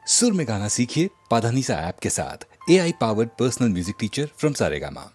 सुर में गाना सीखिए पाधानीसा ऐप के साथ। AI powered personal music teacher from Saregama.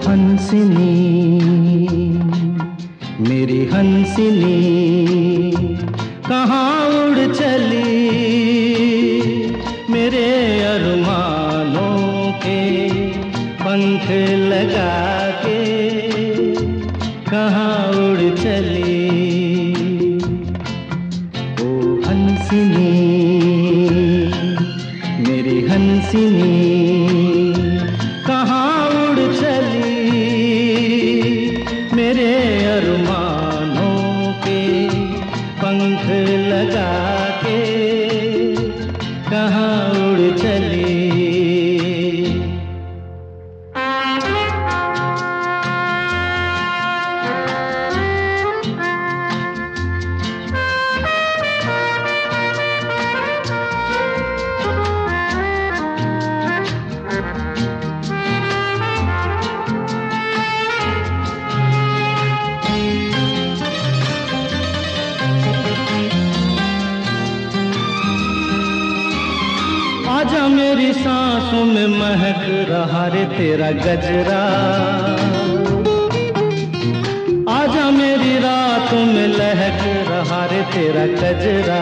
Hansini मेरी हंसिनी कहाँ उड़ चली, मेरे अरमानों के पंख लगा के कहाँ उड़ चली। ओ हंसिनी मेरी हंसिनी कहाँ उड़ चली, मेरे अरमानों के पंख लगा के कहाँ उड़ चली। आजा मेरी सांसों में महक रहा रे तेरा गजरा, आजा मेरी रातों में लहक रहा रे तेरा गजरा।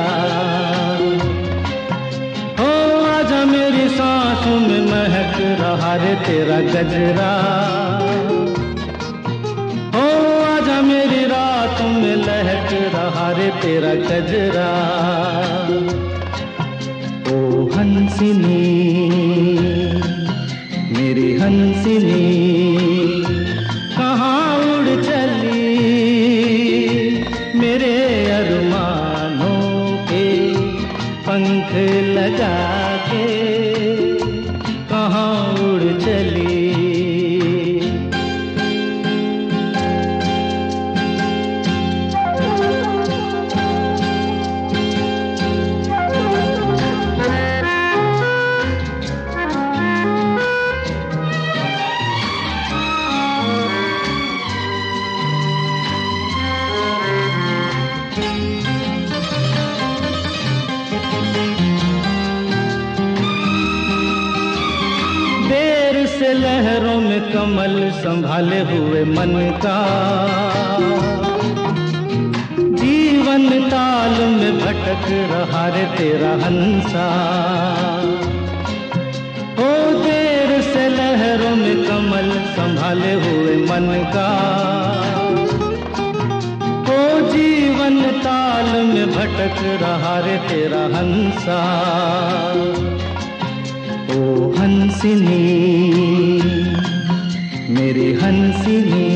ओ आजा मेरी सांसों में महक रहा रे तेरा गजरा। ओ आजा मेरी रातों में लहक रहा रे तेरा गजरा। ओ हंसिनी मेरी हंसिनी कहाँ उड़ चली, मेरे अरमानों के पंख लगा के कहाँ उड़ चली। से लहरों में कमल संभाले हुए मन का, जीवन ताल में भटक रहा रे तेरा हंसा। ओ देर से लहरों में कमल संभाले हुए मन का, ओ जीवन ताल में भटक रहा रे तेरा हंसा। ओ हंसिनी मेरी हंसिनी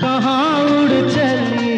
कहाँ उड़ चली,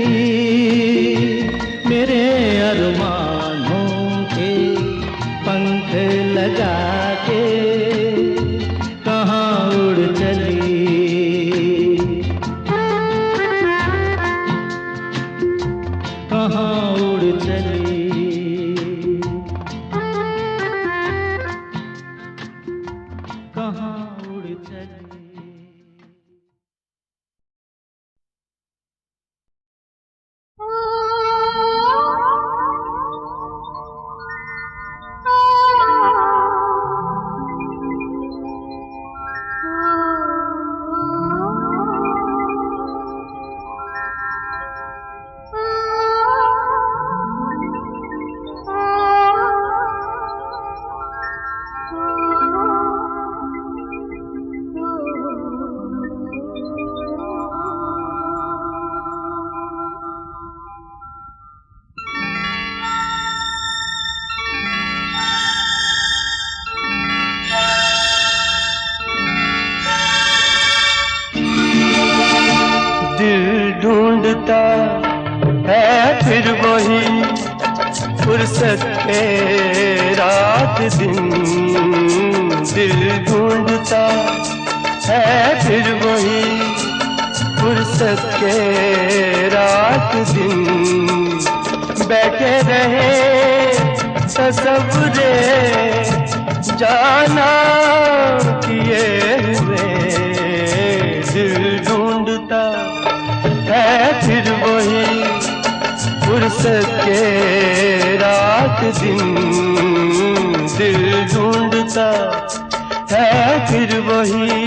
ढूंढता है फिर वही फुर्सत के रात दिन, दिल ढूंढता है फिर वही फुर्सत के रात दिन, बैठे रहे तसव्वुरे जाना किए हुए, दिल ढूंढता है फिर वही फुर्सत के रात दिन, दिल ढूंढता है फिर वही।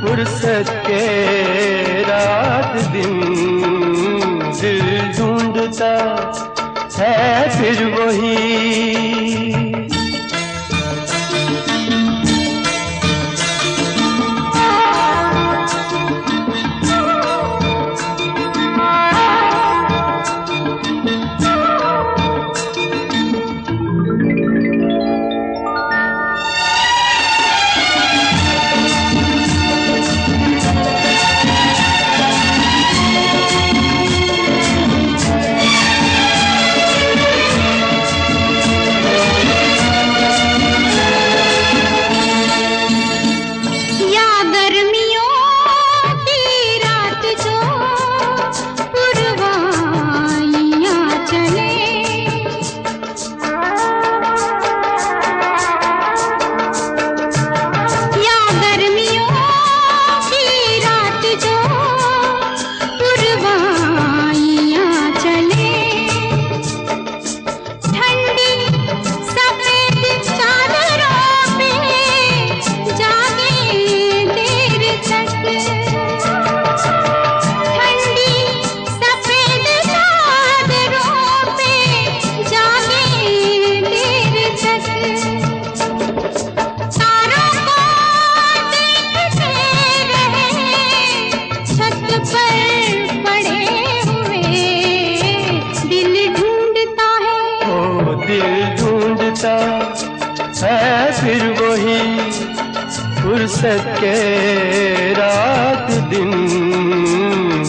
फुर्सत के रात दिन, दिल ढूंढता है फिर वही। है फिर वही फुर्सत के रात दिन,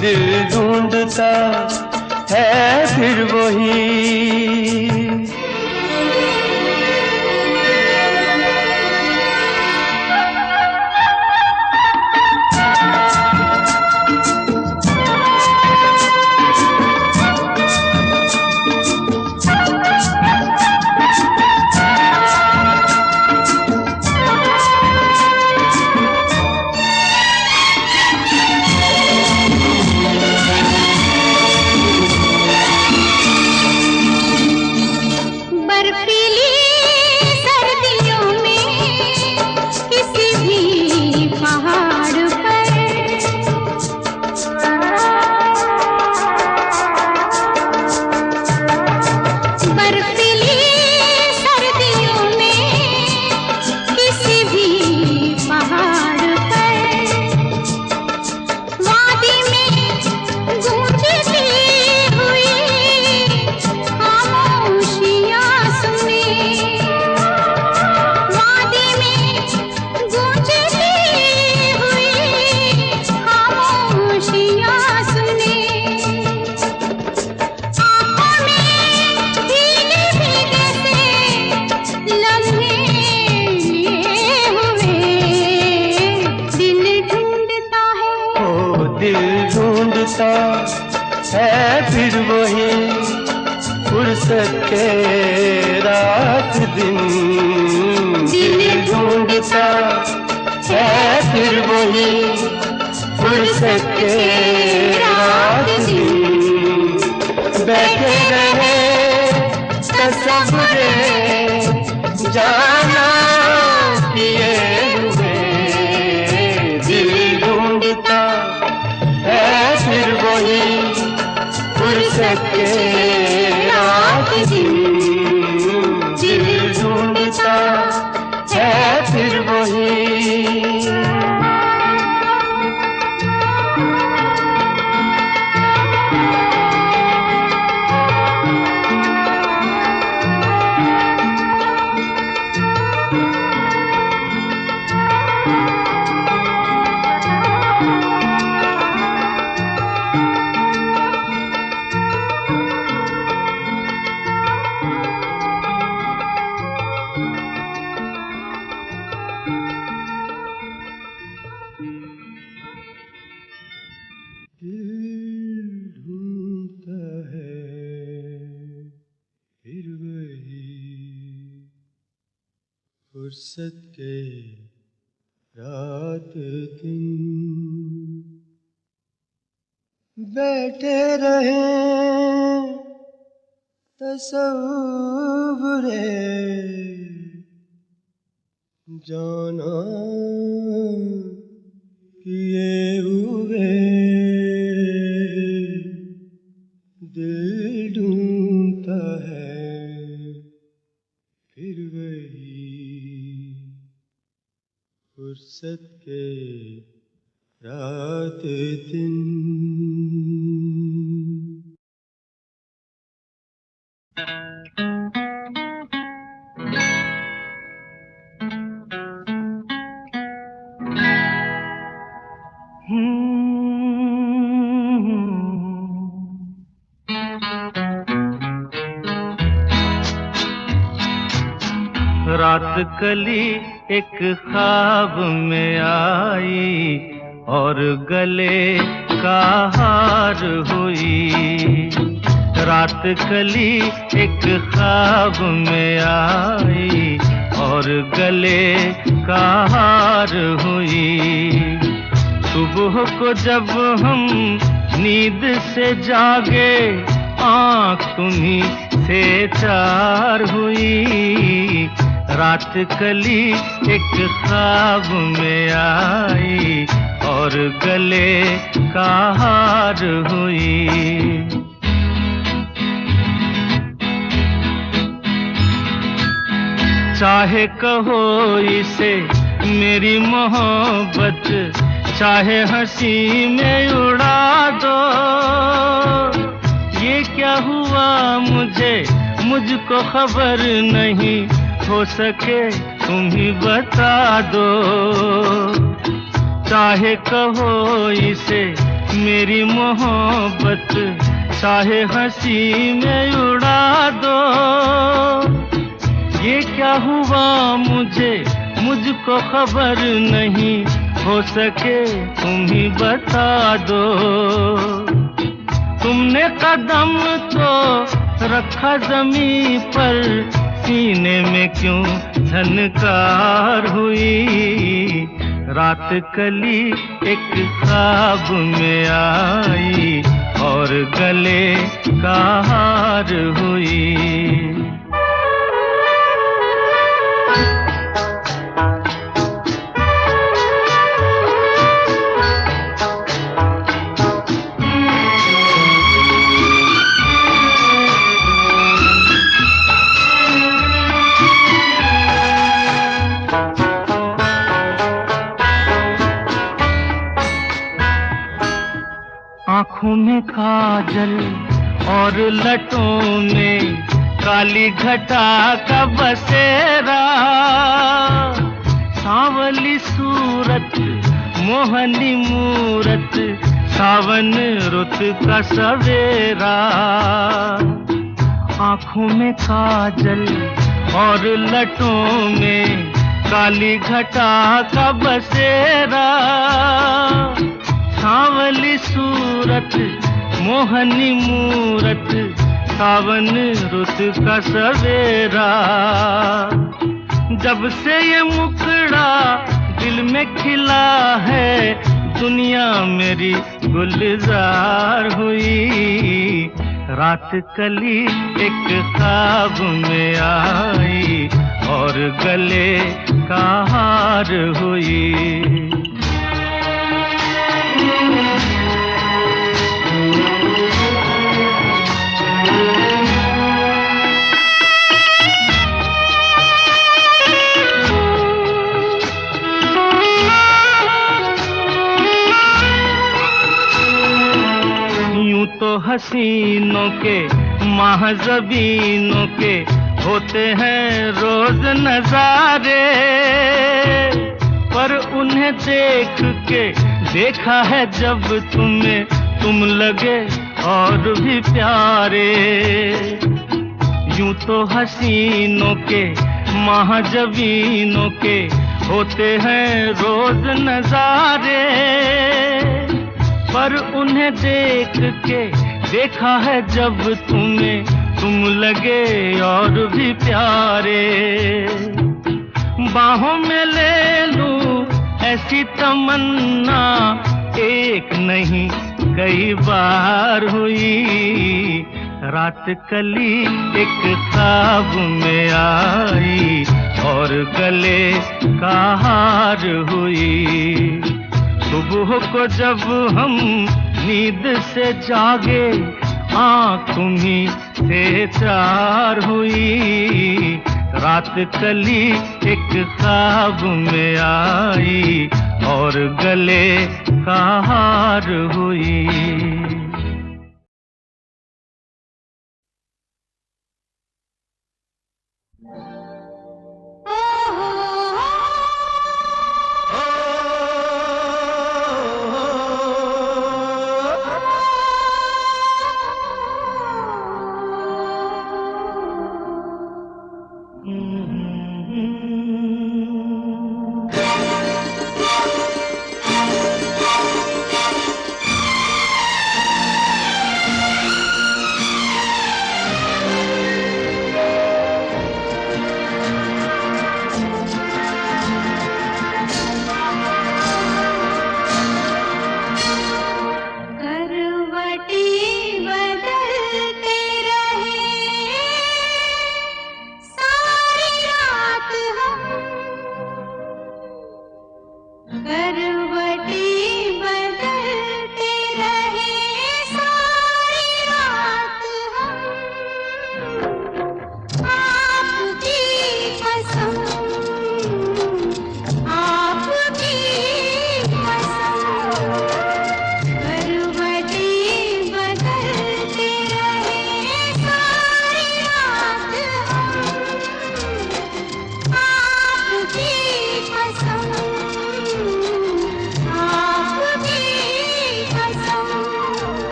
दिल ढूंढता है फिर वही। ढूंढता है फिर वही फुर्सत के रात दिन, दिल ढूंढता है फिर वही फुर्सत के रात दिन। बैठे रहे तसव्वुरे जाना किए हुए, दिल ढूंढता है फिर वही फुर्सत के रात दिन, दिल ढूंढता है फिर वही। फुर्सत के रात दिन बैठे रहे तसव्वुरे जाना किए हुए, दिल ढूंढता है फिर वही फुर्सत के रात दिन। रात कली एक ख्वाब में आई और गले का हार हुई। रात कली एक ख्वाब में आई और गले का हार हुई। सुबह को जब हम नींद से जागे आँख तुम्हीं से चार हुई। रात कली एक ख्वाब में आई और गले का हार हुई। चाहे कहो इसे मेरी मोहब्बत, चाहे हंसी में उड़ा दो। ये क्या हुआ मुझको खबर नहीं, हो सके तुम ही बता दो। चाहे कहो इसे मेरी मोहब्बत, चाहे हंसी में उड़ा दो। ये क्या हुआ मुझको खबर नहीं, हो सके तुम ही बता दो। तुमने कदम तो रखा जमीन पर, सीने में क्यों झनकार हुई। रात कली एक ख्वाब में आई और गले का हार हुई। आँखों में काजल और लटों में काली घटा का बसेरा। सांवली सूरत मोहनी मूरत, सावन रुत का सवेरा। आँखों में काजल और लटों में काली घटा का बसेरा। सांवली सूरत मोहनी मूरत सावन रुत का सवेरा, जब से ये मुखड़ा दिल में खिला है दुनिया मेरी गुलजार हुई। रात कली एक ख्वाब में आई और गले का हार हुई। तो हसीनों के महज़बीनों के होते हैं रोज नजारे, पर उन्हें देख के देखा है जब तुम्हें तुम लगे और भी प्यारे। यूं तो हसीनों के महज़बीनों के होते हैं रोज नजारे, पर उन्हें देख के देखा है जब तुम्हें तुम लगे और भी प्यारे। बाहों में ले लूं ऐसी तमन्ना एक नहीं कई बार हुई। रात कली एक ख्वाब में आई और गले का हार हुई। सुबह को जब हम नींद से जागे आँख तुम्हीं से चार हुई। रात कली एक ख्वाब में आई और गले का हार हुई।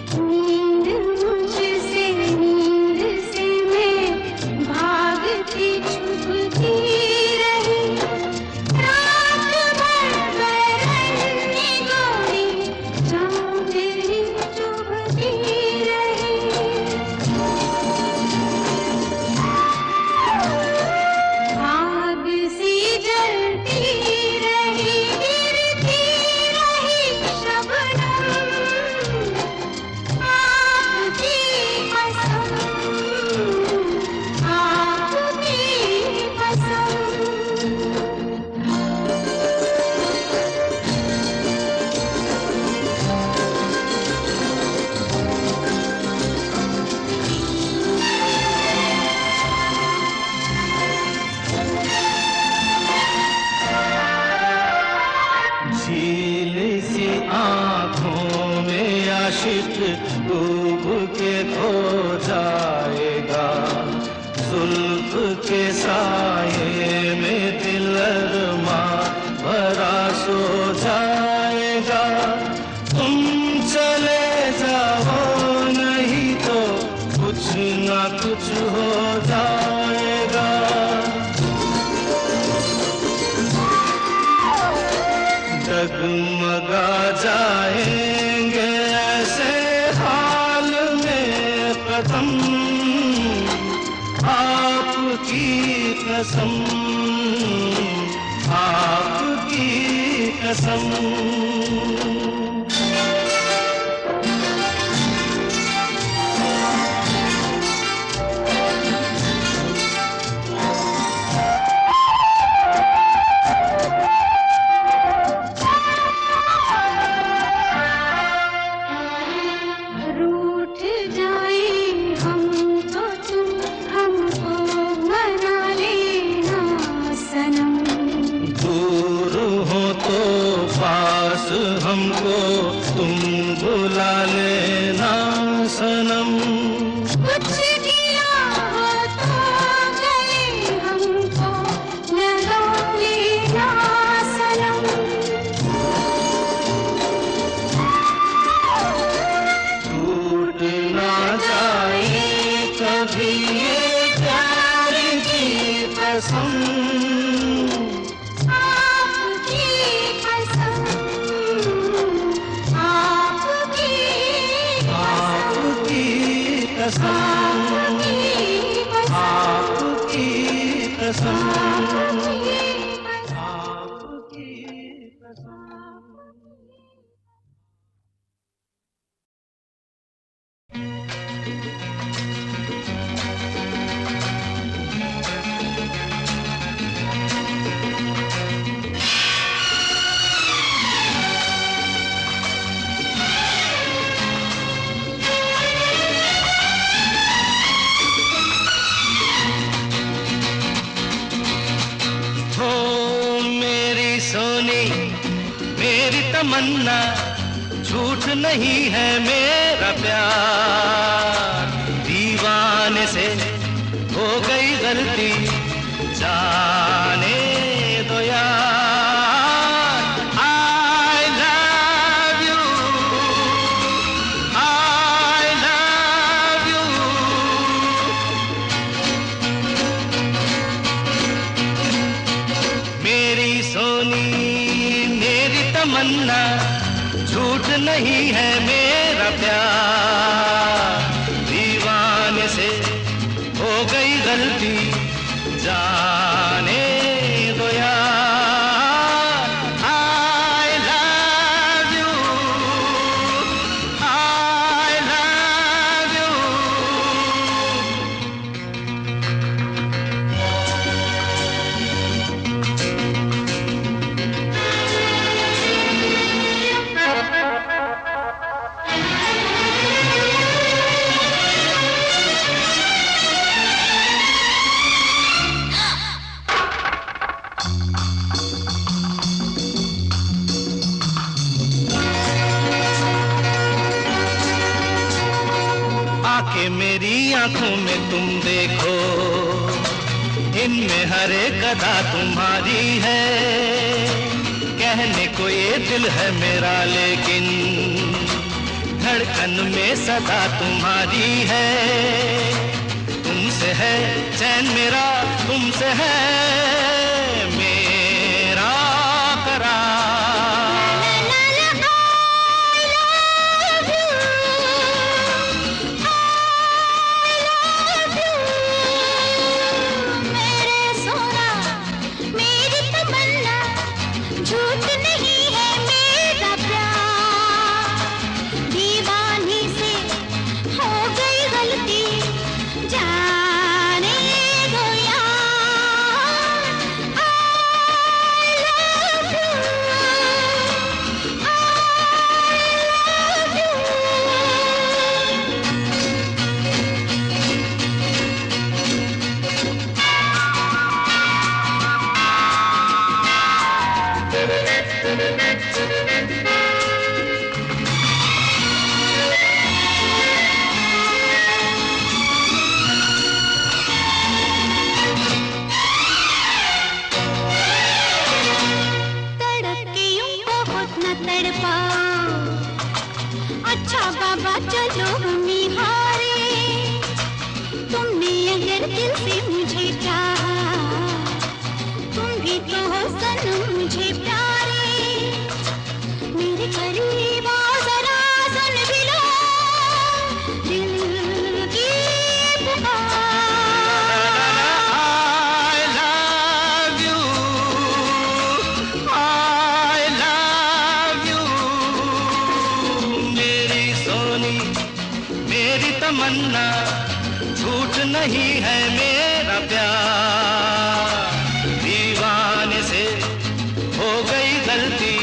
नींद मुझसे नींद से साये में दिल अरमा भरा सो जाएगा। तुम चले जाओ नहीं तो कुछ ना कुछ हो जाएगा। डगमगा जाएंगे ऐसे हाल में कदम, आपकी कसम, आपकी कसम। हमको तुम बुला लेना सनम। कुछ गिला हो तो गले हमको लगा लेना सनम। टूट ना जाए कभी ये प्यार की कसम, तमन्ना झूठ नहीं है मेरा प्यार। दीवाने से हो गई गलती जाने दो यार। I love you, I love you। मेरी सोनी मेरी तमन्ना झूठ नहीं है मेरा प्यार। दीवाने से हो गई गलती जाने दो यार। I love you, I love you। आके मेरी आंखों में तुम देखो, इनमें हर एक अदा तुम्हारी है। कहने को ये दिल है मेरा लेकिन धड़कन में सदा तुम्हारी है। तुमसे है चैन मेरा, तुमसे है मेरा करार। जाने दो यार। दिल से मुझे चाहा, तुम भी तो हो सनम मुझे प्यारे, मेरे करीब आओ जरा सुन भी लो दिल की पुकार। तमन्ना झूठ नहीं है मेरा प्यार, दीवाने से हो गई गलती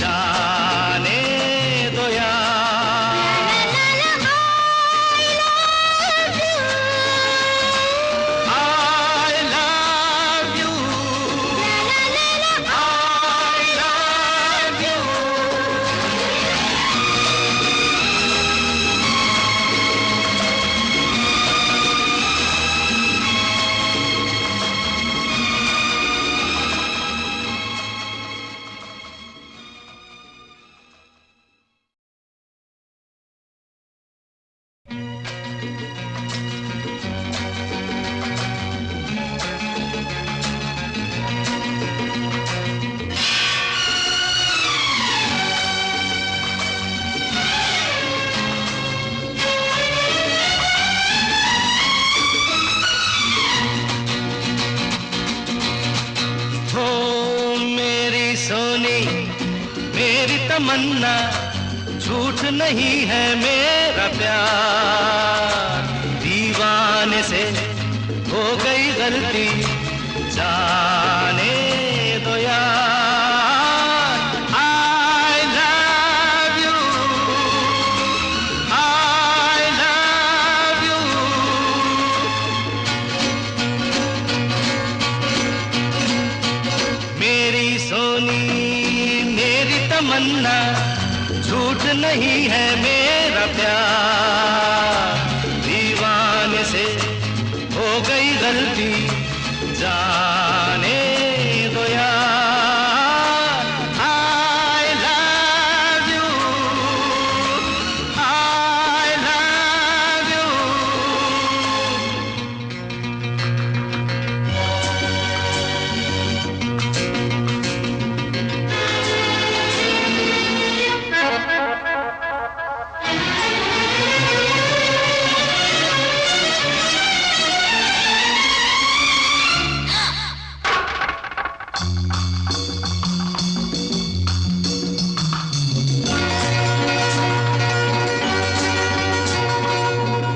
जाने दो यार। I love you, I love you। तमन्ना झूठ नहीं है मेरा प्यार, दीवाने से हो गई गलती जाने दो यार। I love you, I love you। मेरी सोनी मेरी तमन्ना झूठ नहीं है मेरा प्यार, दीवाने से हो गई गलती जाने दो यार। I love you, I love you।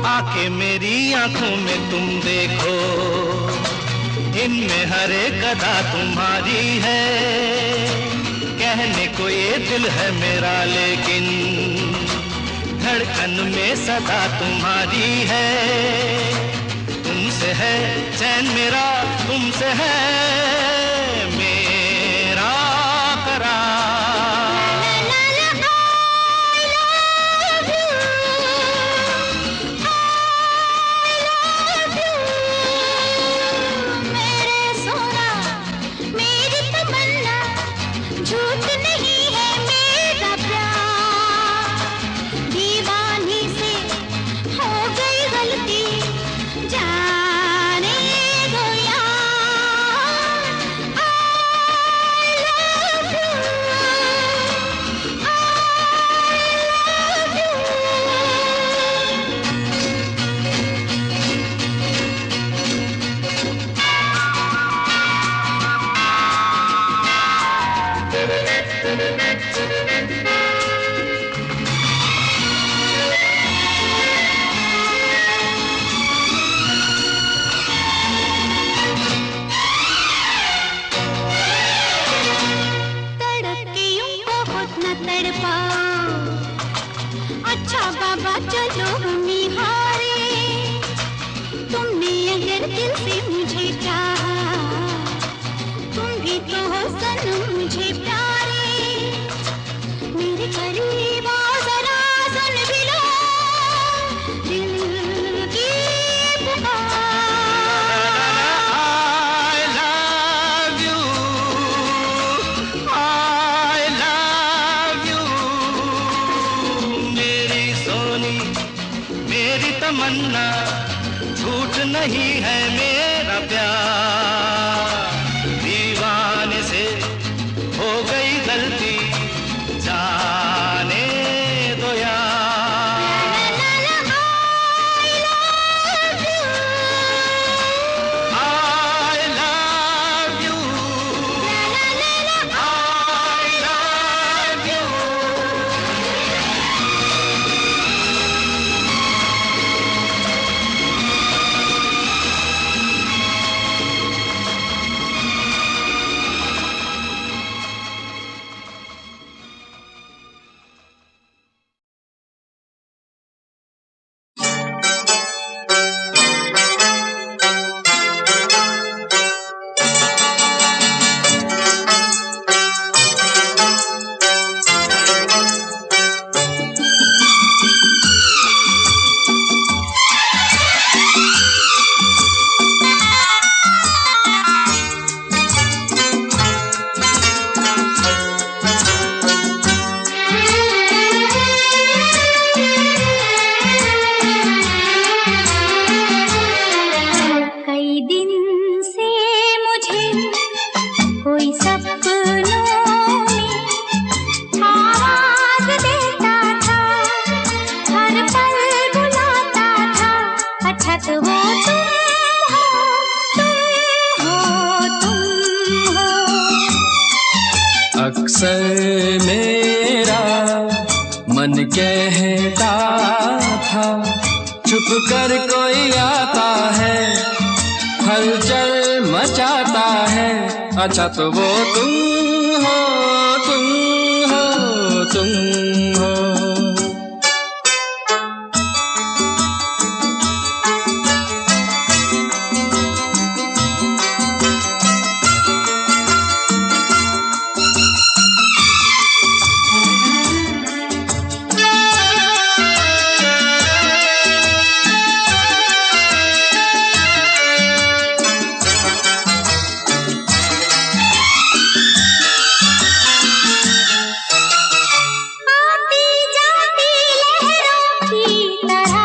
आके मेरी आंखों में तुम देखो, इनमें हर एक अदा तुम्हारी है, कहने को ये दिल है मेरा लेकिन धड़कन में सदा तुम्हारी है। तुमसे है चैन मेरा, तुमसे है मेरा करार। अच्छा बाबा चलो हम हारे, तुमने अगर दिल से मुझे चाहा, तुम भी तो हो सनम मुझे प्यारे, मेरे करीब आओ जरा सुन भी लो दिल की पुकार। I love you, I love you। मेरी सोनी मेरी तमन्ना झूठ नहीं है मेरा प्यार, दीवाने से हो गई गलती, जाने दो यार। I love you, I love you। कई दिन से मुझे कोई सपनों में आवाज देता था, हर पल बुलाता था। अच्छा तो वो तुम हो। अक्सर मेरा मन कहता था, छुप कर कोई आता है, हलचल मचाता है। अच्छा तो वो तुम हो, तुम हो, तुम हो। आती जाती लहरों की तरह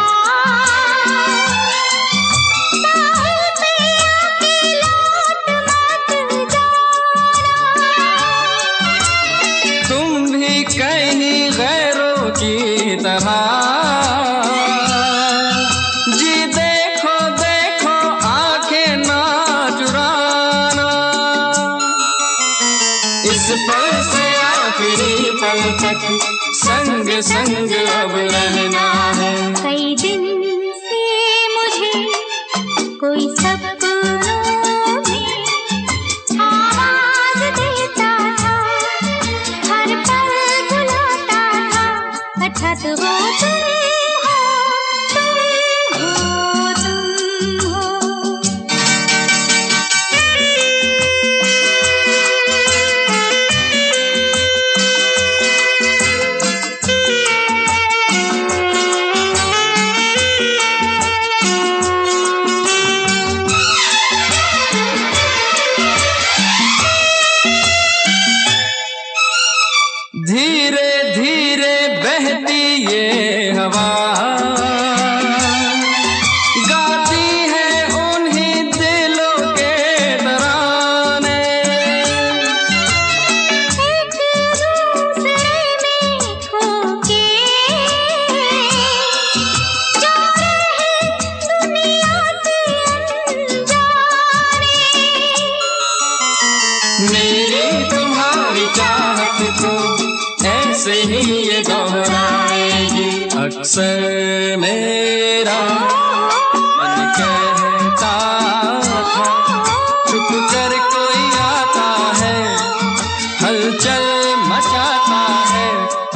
साहिल पे आके लौट मत जाना। तुम भी कहीं गैरों की तरह जी देखो देखो आंखें ना चुराना। इस पल से आखिरी पल तक संग संग अब रहना है। कई दिन से मुझे कोई सपनों में आवाज देता था, हर पल बुलाता था। अच्छा तो वो तुम हो, तुम हो। धीरे धीरे बहती ये हवा गाती है उन्हीं दिलों के तराने। एक दूसरे में खोके जा रहे दुनिया से अनजाने। मेरी तुम्हारी चाहत को ऐसे ही ये दोहराएगी। अक्सर मेरा मन कहता था, छुप कर कोई आता है, हलचल मचाता है।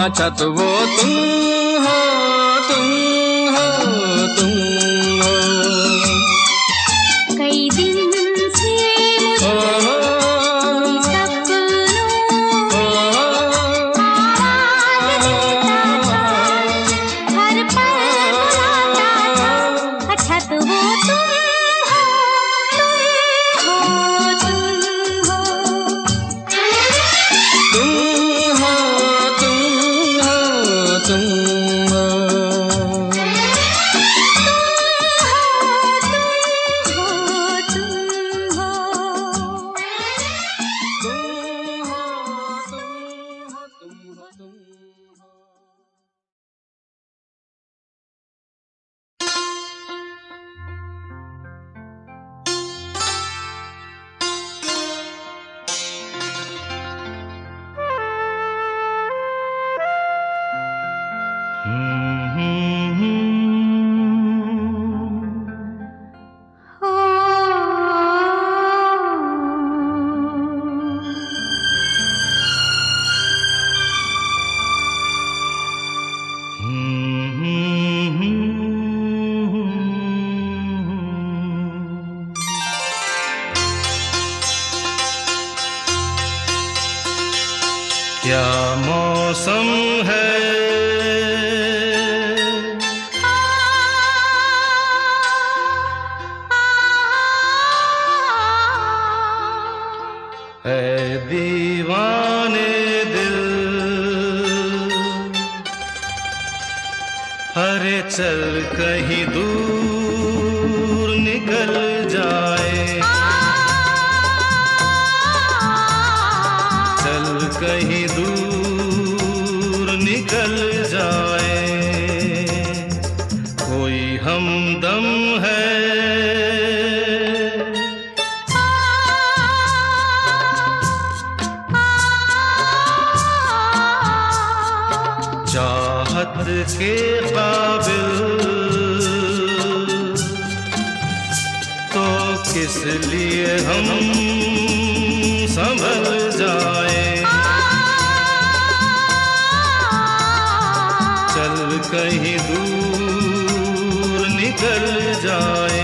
अच्छा तो वो तुम हो, तुम हो, तुम हो। कई दिन से मुझे कोई सपनों में आवाज देता था, हर पल बुलाता था। अच्छा तो वो तुम हो, तुम हो, तुम हो। तुम हो, तुम हो, क्या मौसम है दीवाने दिल, अरे चल कहीं दूर निकल जाए, चल कहीं दूर निकल जाए, कोई हमदम है चाहत के काबिल, तो किस लिए हम संभल जाए, चल कहीं दूर निकल जाए।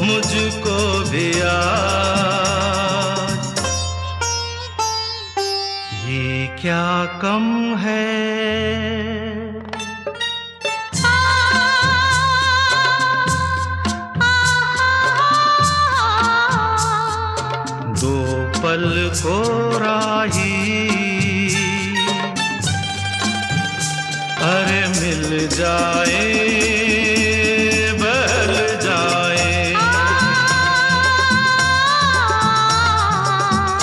मुझको भी आज ये क्या कम है, दो पल को राही अरे मिल जाए बहल जाए,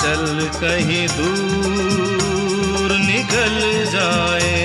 चल कहीं दूर निकल जाए।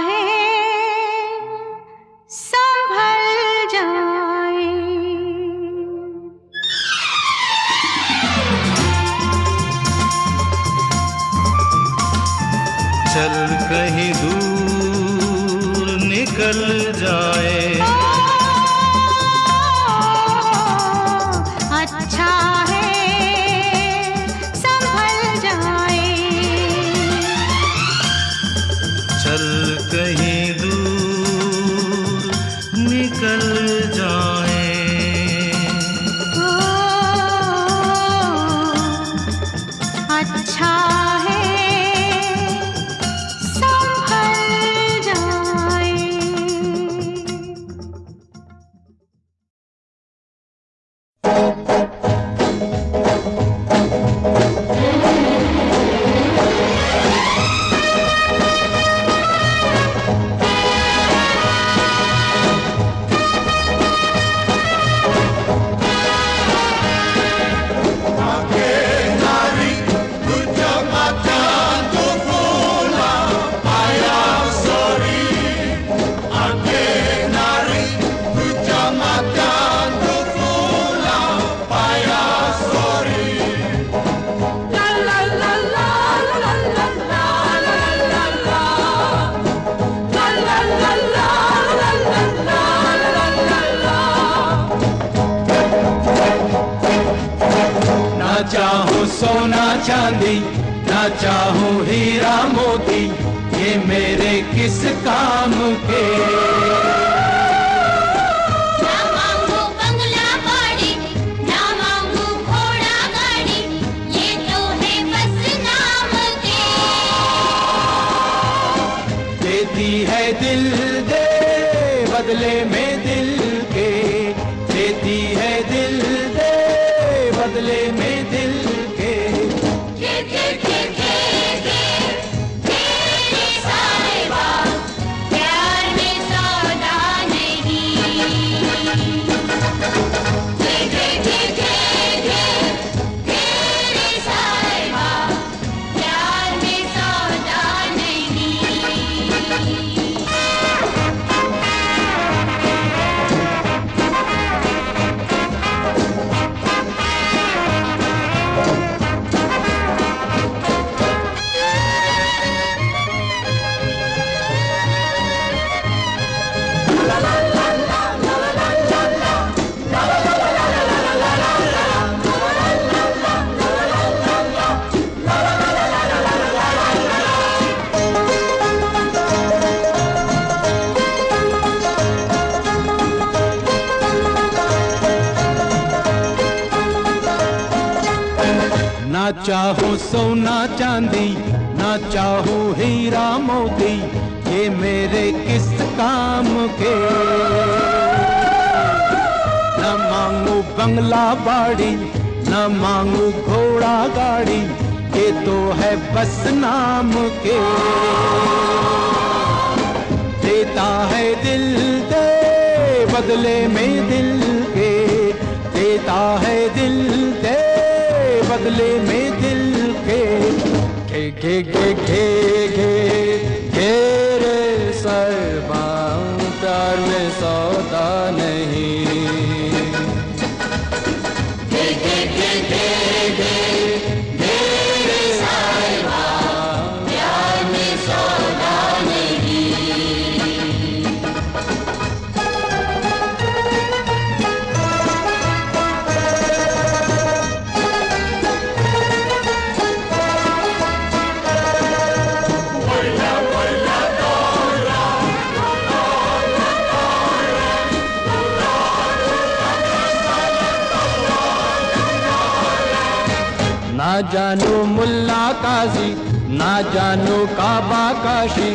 है संभल जाए। चल कहीं दूर निकल जाए। अच्छा है संभल जाए। चल कहीं दूर निकल जाए। अच्छा है संभल जाए। ना चाहूं सोना चांदी, ना चाहूं हीरा मोती, ये मेरे किस काम के। ना मांगू बंगला बाड़ी, ना मांगू घोड़ा गाड़ी, ये तो है बस नाम के। देती है दिल दे बदले में दिल के, देती है दिल दे बदले में दिल के। तेरे सारे बात प्यार में सौदा नहीं। तेरे सारे बात प्यार में सौदा नहीं। ना चाहूं सोना चांदी, ना चाहूं हीरा मोती, ये मेरे किस काम के। न मांगू बंगला बाड़ी, न मांगू घोड़ा गाड़ी, ये तो है बस नाम के। देता है दिल दे बदले में दिल के, देता है दिल दे बदले में दिल के। घेरे सरबां प्यार में सौदा नहीं। घेरे सरबां प्यार में सौदा नहीं। ना जानू मुल्ला काजी, ना जानू काबा काशी,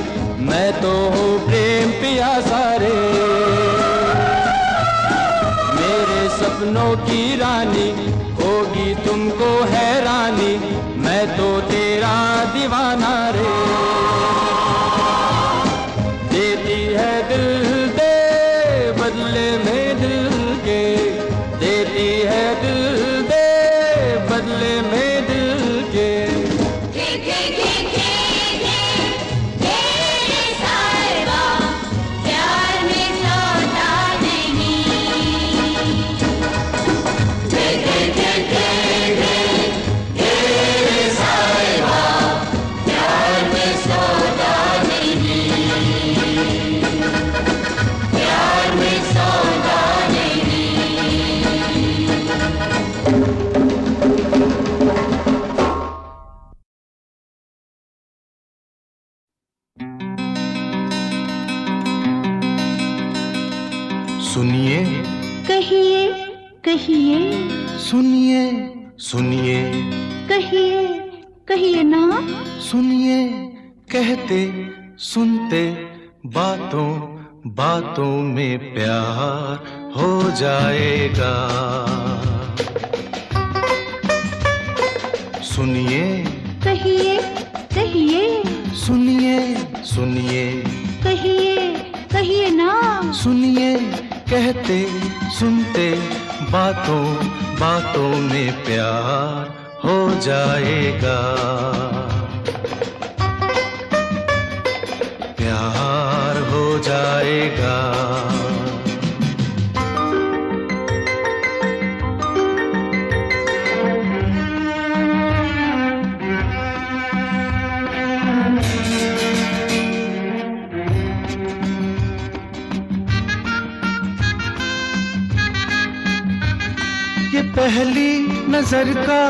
मैं तो हूँ प्रेम पियासा रे। मेरे सपनों की रानी होगी तुमको हैरानी, मैं तो तेरा दीवाना रे। देती है दिल दे बदले में दिल के, देती है दिल दे बदले में दिल के। तेरे सारे सुनिए कहिए कहिए सुनिए सुनिए कहिए कहिए ना सुनिए कहते सुनते बातों बातों में प्यार हो जाएगा। सुनिए कहिए कहिए सुनिए सुनिए कहिए कहिए ना सुनिए कहते सुनते बातों बातों में प्यार हो जाएगा। प्यार हो जाएगा। ये पहली नजर का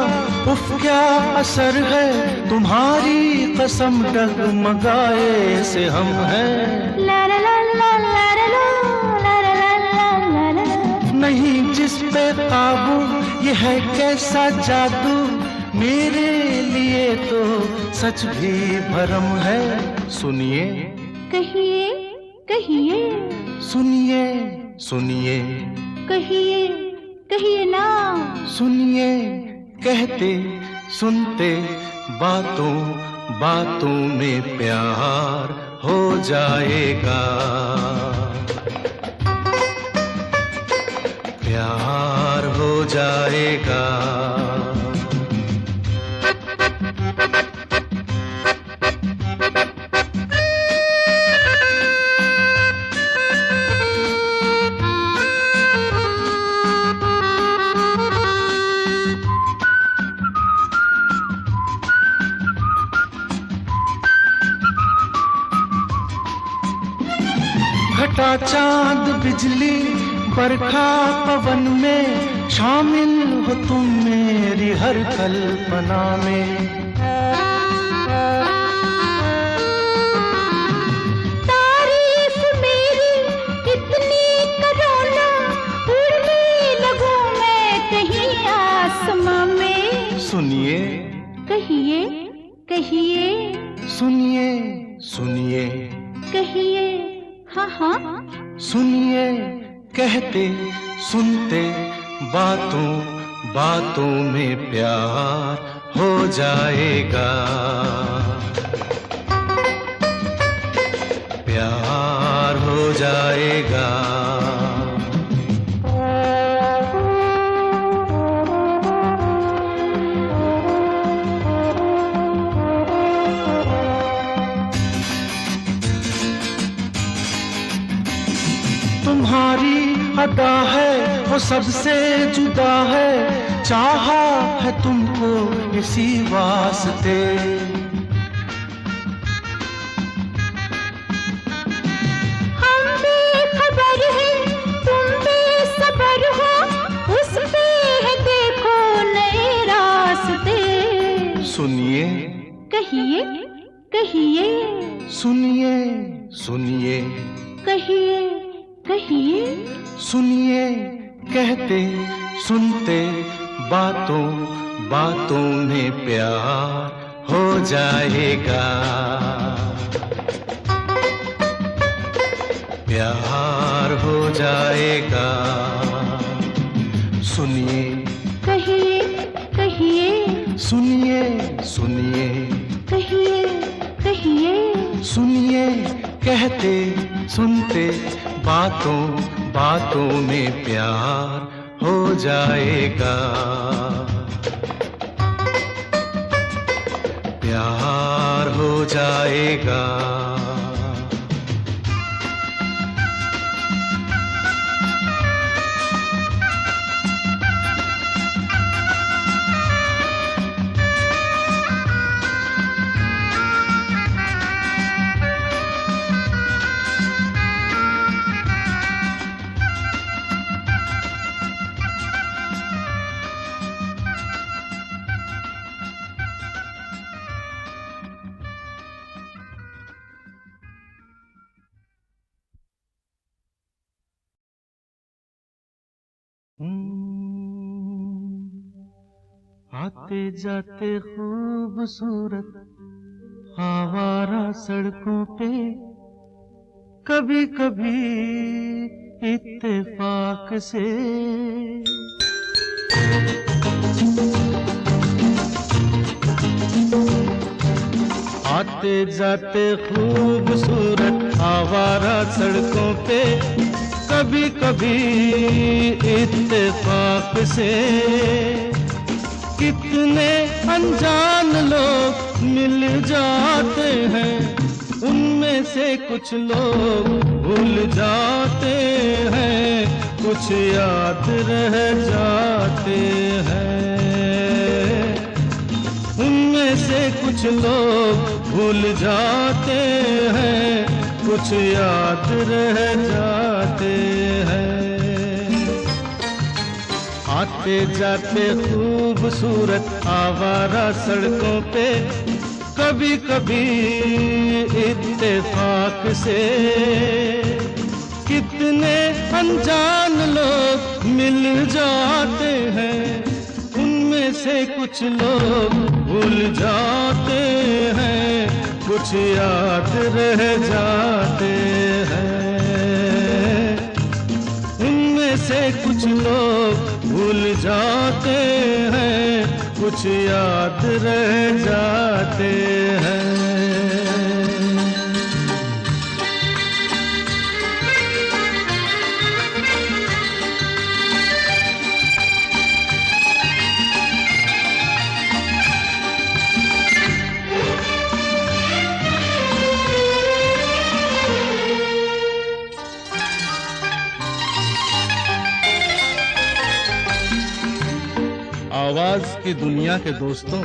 उफ क्या असर है, तुम्हारी कसम डगमगाए से हम हैं। ला ला ला ला ला ला ला ला ला ला ला ला। नहीं जिस पे काबू ये है कैसा जादू, मेरे लिए तो सच भी भरम है। सुनिए कहिए कहिए सुनिए सुनिए कहिए कहिए ना सुनिए कहते सुनते बातों बातों में प्यार हो जाएगा। प्यार हो जाएगा। घटा चांद बिजली बरखा पवन में शामिल हो तुम मेरी हर कल्पना में। तारीफ मेरी इतनी करो ना, उड़ने लगूं मैं कहीं आसमां में। सुनिए कहिए कहिए सुनिए सुनिए कहिए हाँ हाँ सुनिए कहते सुनते बातों बातों में प्यार हो जाएगा। प्यार हो जाएगा। तुम्हारी अदा है वो सबसे जुदा है, चाहा है तुमको इसी वास्ते। हम बेखबर हैं तुम बेसबर हो, उस पे है देखो नए रास्ते। सुनिए कहिए कहिए सुनिए सुनिए कहिए कहिए सुनिए कहते सुनते बातों बातों में प्यार हो जाएगा। प्यार हो जाएगा। सुनिए कहिए कहिए सुनिए सुनिए कहिए कहिए सुनिए कहते सुनते बातों बातों में प्यार हो जाएगा। प्यार हो जाएगा। आते जाते खूबसूरत आवारा सड़कों पे कभी कभी इत्तेफाक से आते जाते खूबसूरत आवारा सड़कों पे कभी कभी इत्तेफाक से कितने अनजान लोग मिल जाते हैं, उनमें से कुछ लोग भूल जाते हैं, कुछ याद रह जाते हैं। उनमें से कुछ लोग भूल जाते हैं, कुछ याद रह जाते हैं। आते जाते खूबसूरत आवारा सड़कों पे कभी कभी इत्तेफाक से कितने अनजान लोग मिल जाते हैं, उनमें से कुछ लोग भूल जाते हैं, कुछ याद रह जाते हैं। उनमें से कुछ लोग भूल जाते हैं, कुछ याद रह जाते हैं। आवाज की दुनिया के दोस्तों,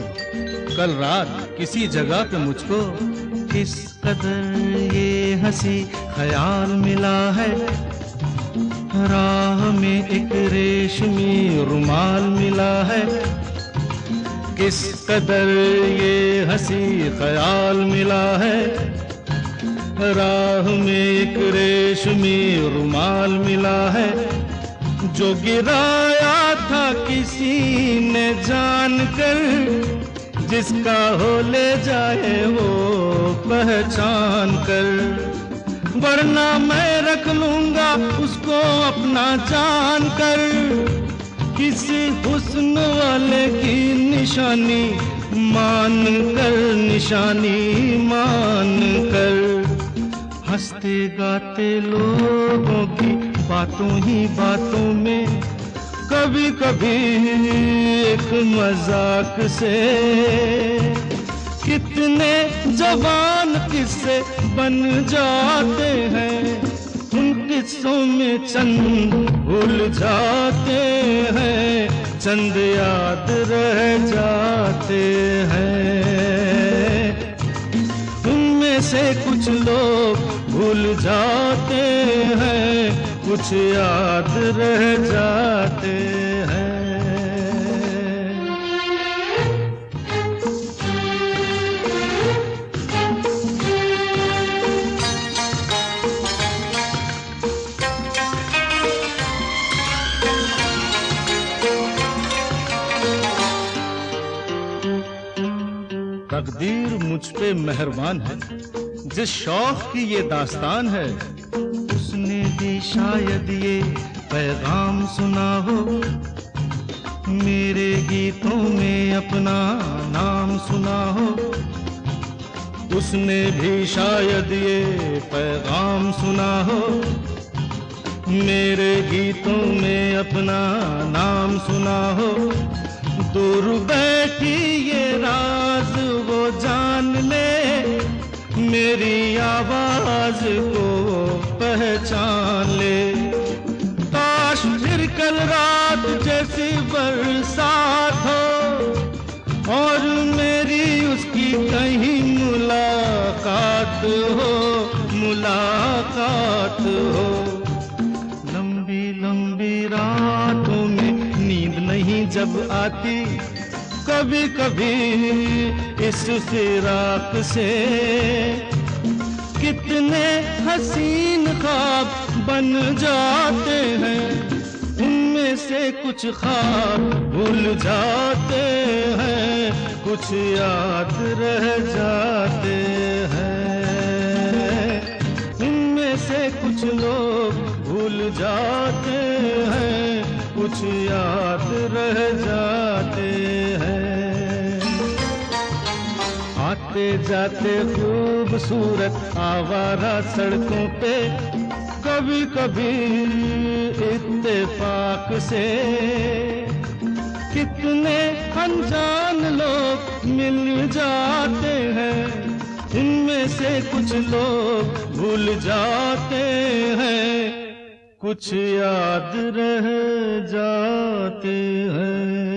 कल रात किसी जगह पे मुझको किस कदर ये हंसी ख्याल मिला है, राह में एक रेशमी रुमाल मिला है। किस कदर ये हंसी ख्याल मिला है, राह में एक रेशमी रुमाल मिला है। जो गिराया था किसी ने जानकर, जिसका हो ले जाए वो पहचान कर, वरना मैं रख लूंगा उसको अपना जान कर। किसी हुस्न वाले की निशानी मान कर, निशानी मान कर, हंसते गाते लोगों की बातों ही बातों में कभी कभी एक मजाक से कितने जवान किस्से बन जाते हैं। उन किस्सों में चंद भूल जाते हैं, चंद याद रह जाते हैं। उनमें से कुछ लोग भूल जाते हैं, कुछ याद रह जाते हैं। तकदीर मुझ पे मेहरबान है, जिस शौक की ये दास्तान है, उसने भी शायद ये पैगाम सुना हो। मेरे गीतों में अपना नाम सुना हो, उसने भी शायद ये पैगाम सुना हो। मेरे गीतों में अपना नाम सुना हो। दूर बैठी ये राज वो जान ले, मेरी आवाज को पहचान ले। काश फिर कल रात जैसी बरसात हो और मेरी उसकी कहीं मुलाकात हो, मुलाकात हो। लंबी लंबी रातों में नींद नहीं जब आती, कभी कभी इस फिराक से कितने हसीन ख्वाब बन जाते हैं। उनमें इनमें से कुछ ख्वाब भूल जाते हैं, कुछ याद रह जाते हैं। इनमें से कुछ लोग भूल जाते हैं, कुछ याद रह जाते हैं। आते जाते खूबसूरत आवारा सड़कों पे कभी कभी इत्तेफाक से कितने अनजान लोग मिल जाते हैं। इनमें से कुछ लोग भूल जाते हैं, कुछ याद रह जाते हैं।